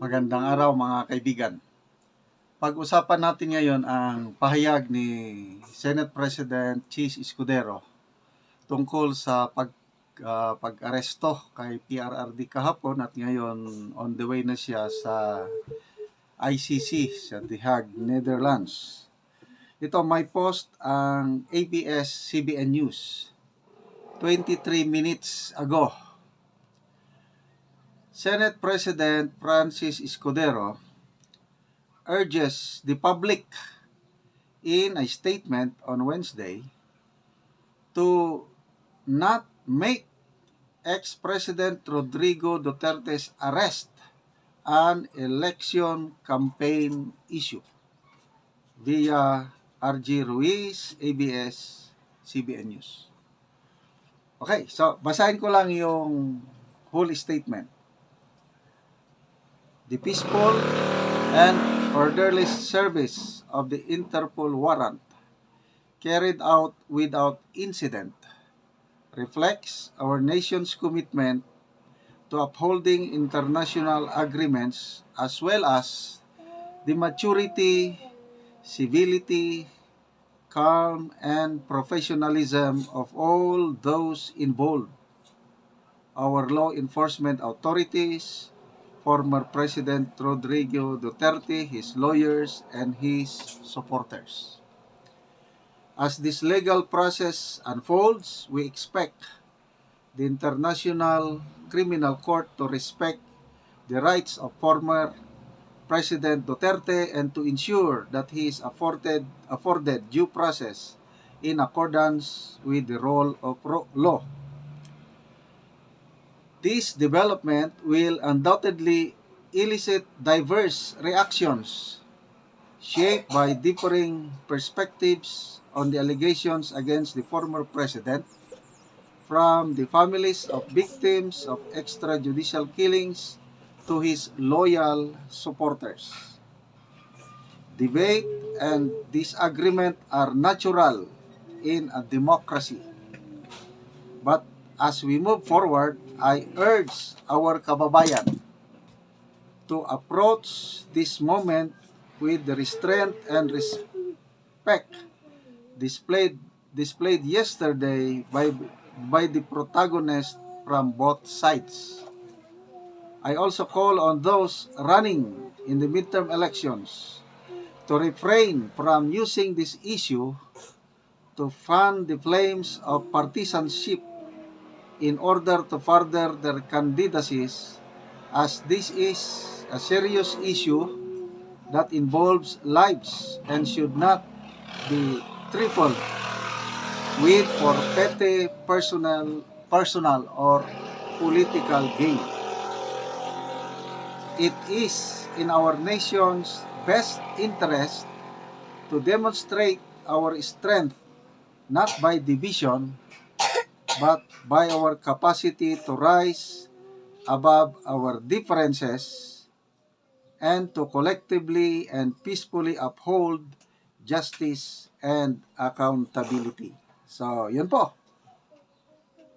Magandang araw mga kaibigan. Pag-usapan natin ngayon ang pahayag ni Senate President Chis Escudero tungkol sa pag-aresto kay PRRD kahapon at ngayon on the way na siya sa ICC sa The Hague, Netherlands. Ito may post ang ABS-CBN News 23 minutes ago. Senate President Francis Escudero urges the public in a statement on Wednesday to not make ex-President Rodrigo Duterte's arrest an election campaign issue via RG Ruiz, ABS-CBN News. Okay, so basahin ko lang yung whole statement. The peaceful and orderly service of the Interpol warrant carried out without incident reflects our nation's commitment to upholding international agreements as well as the maturity, civility, calm, and professionalism of all those involved. Our law enforcement authorities, former President Rodrigo Duterte, his lawyers, and his supporters. As this legal process unfolds, we expect the International Criminal Court to respect the rights of former President Duterte and to ensure that he is afforded due process in accordance with the rule of law. This development will undoubtedly elicit diverse reactions shaped by differing perspectives on the allegations against the former president, from the families of victims of extrajudicial killings to his loyal supporters. Debate and disagreement are natural in a democracy. But as we move forward, I urge our kababayan to approach this moment with the restraint and respect displayed yesterday by the protagonists from both sides. I also call on those running in the midterm elections to refrain from using this issue to fan the flames of partisanship in order to further their candidacies, as this is a serious issue that involves lives and should not be trifled with for petty personal or political gain. It is in our nation's best interest to demonstrate our strength not by division but by our capacity to rise above our differences and to collectively and peacefully uphold justice and accountability. So, yun po.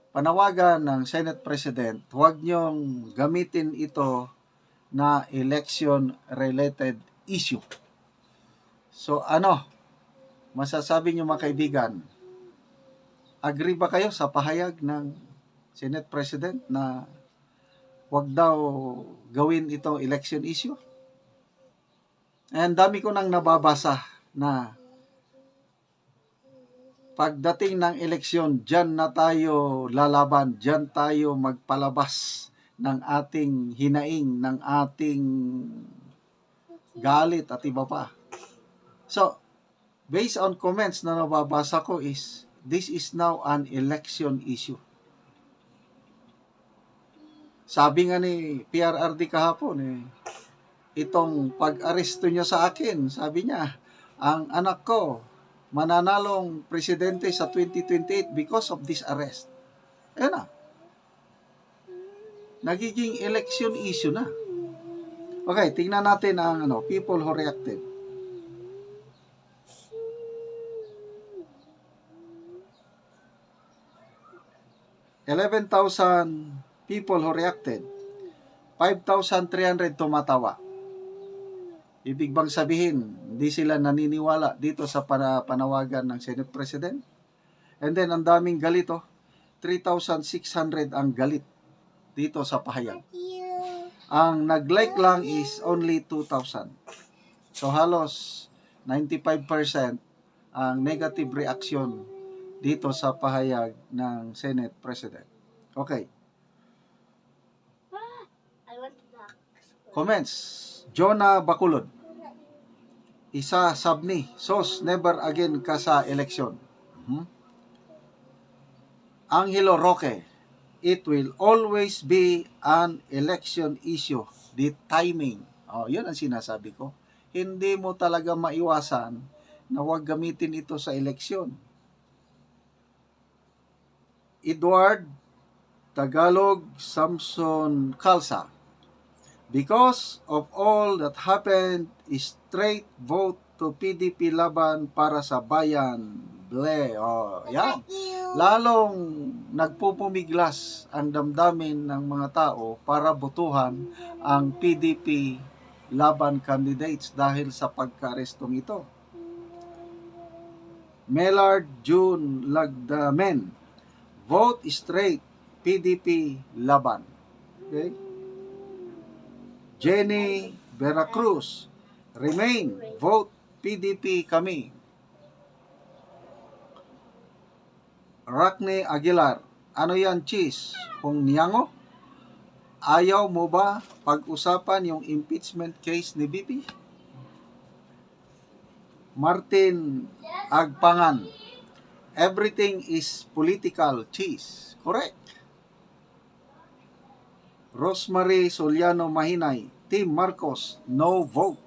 Panawagan ng Senate President, huwag niyong gamitin ito na election-related issue. So, masasabi niyo mga kaibigan? Agree ba kayo sa pahayag ng Senate President na wag daw gawin ito election issue? And dami ko nang nababasa na pagdating ng eleksyon, dyan na tayo lalaban, dyan tayo magpalabas ng ating hinaing, ng ating galit at iba pa. So, based on comments na nababasa ko is, this is now an election issue. Sabi nga ni PRRD kahapon, itong pag-aresto niya sa akin, sabi niya, ang anak ko mananalong presidente sa 2028 because of this arrest. Ayan na. Nagiging election issue na. Okay, tingnan natin ang people who reacted. 11,000 people who reacted. 5,300 tumatawa. Ibig bang sabihin, hindi sila naniniwala dito sa panawagan ng Senate President? And then, ang daming galit, 3,600 ang galit dito sa pahayag. Ang nag-like lang is only 2,000. So, halos 95% ang negative reaction dito sa pahayag ng Senate President. Okay. Comments. Jonah Bacolod. Isa sabni. Sos never again ka sa eleksyon. Angelo Roque. It will always be an election issue. The timing. Yun ang sinasabi ko. Hindi mo talaga maiwasan na huwag gamitin ito sa eleksyon. Edward Tagalog Samson Calsa. Because of all that happened, straight vote to PDP laban para sa bayan. Yan. Lalong nagpupumiglas ang damdamin ng mga tao para botohan ang PDP laban candidates dahil sa pagka-arestong ito. Mellard June Lagdamen. Vote straight PDP laban. Okay? Jenny Veracruz. Remain. Vote PDP kami. Rakne Aguilar. Ano yan, cheese? Kung niyango? Ayaw mo ba pag-usapan yung impeachment case ni BP? Martin Agpangan. Everything is political, cheese. Correct. Rosemary Soliano Mahinay. Team Marcos, no vote.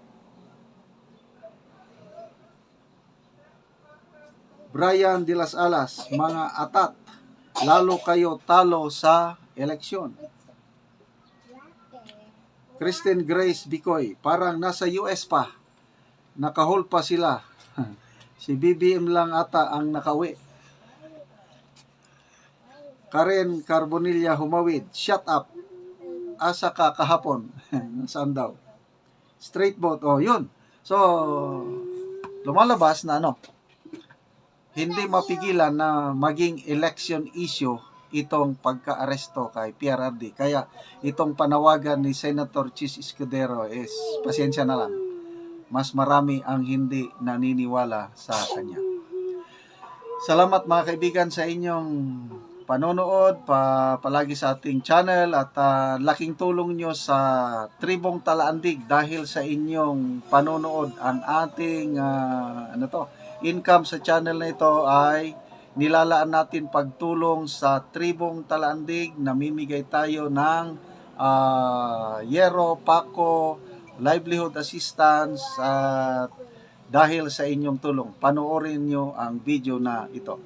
Brian de las Alas, mga atat, lalo kayo talo sa eleksyon. Kristen Grace Bicoy, parang nasa US pa. Nakahol pa sila. Si BBM lang ata ang nakauwi. Karen Carbonilla Humawid, shut up. Asa ka kahapon. Nasaan daw? Straight vote. Yun. So, lumalabas na hindi mapigilan na maging election issue itong pagka-aresto kay PRRD. Kaya itong panawagan ni Senator Chis Escudero is pasensya na lang. Mas marami ang hindi naniniwala sa kanya. Salamat mga kaibigan sa inyong panonood palagi sa ating channel at laking tulong nyo sa Tribong Talaandig dahil sa inyong panonood ang ating income sa channel na ito ay nilalaan natin pagtulong sa Tribong Talaandig. Namimigay tayo ng yero, pako, livelihood assistance at dahil sa inyong tulong. Panoorin nyo ang video na ito.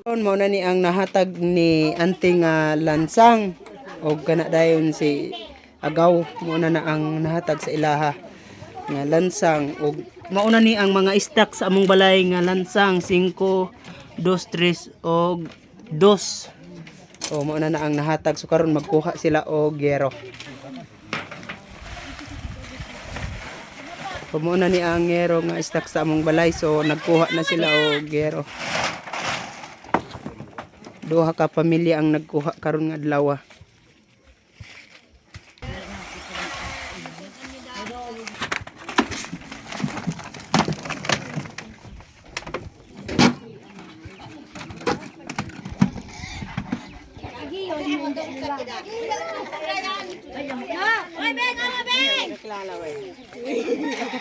Mo na ni ang nahatag ni Auntie nga lansang o kana dayon si Agaw mo na ang nahatag sa ilaha nga lansang o mauna ni ang mga stock sa among balay nga lansang 5, 2, 3 o 2 o mauna na ang nahatag so karon magkuha sila og yero. Pumuna ni ang yero nga stock sa among balay so nagkuha na sila og yero. Duha ka pamilya ang nagkuha karon nga adlaw.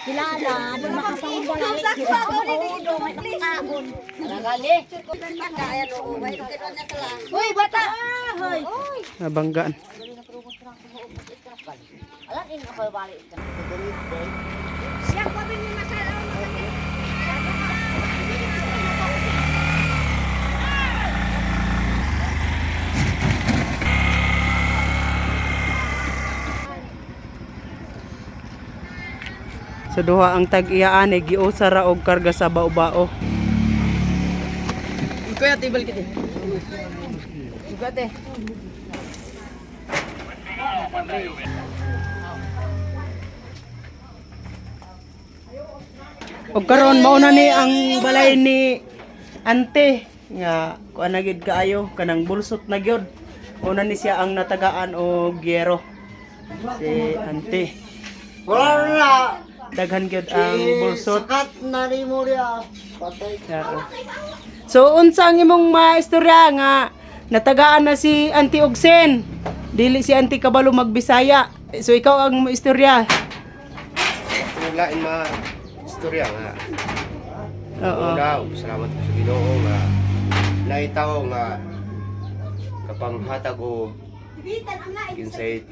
Kilala, doon makapanggal Hoy, bata! Hoy! Nabanggaan. Siyak pa bin ni masalaw Sa duha ang tag-iyaan ay giusara og karga sa bao-bao. Kuya tibal kiti. Ugate. Og karon mauna ni ang balay ni ante nga kuan na gid kaayo kanang bulsot na gyud. Una ni siya ang natagaan og gyero. Si ante. Wala na. Daghan gyud ang bulsot. Sakat na ni mo dia. Patay. Oo. So unsa ang imong maistorya nga natagaan na si Auntie Ogsen? Dili si Auntie kabalo magbisaya. So ikaw ang maistorya. Lain mga istorya nga. Oo. Una, salamat ko sa Ginoo nga naitaw nga kapanghatag o kinsay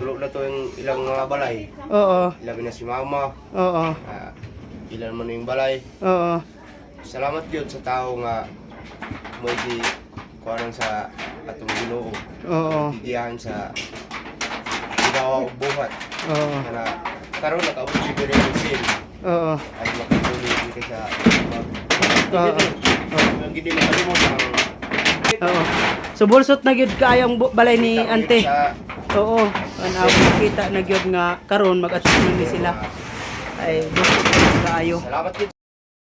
tulog na to yung ilang mga balay. Oo. Ilabi na si mama, Oo. ilan man yung balay. Oo. Salamat yun sa tao nga mo di kuanan sa atong Ginoo. Oo. Tigiyahan sa igawa o buhat. Oo. Kana karon nakaabot si Berensin Oo. at makatuli dito sa Oo. ang gindi makalimot ang Oo. So bulsot na gyud kaayong balay ni Ante. sa Oo. Anaw kita na gyud nga karon mag-atubili sila. Ay bulsot na gyud kaayo. salamat yun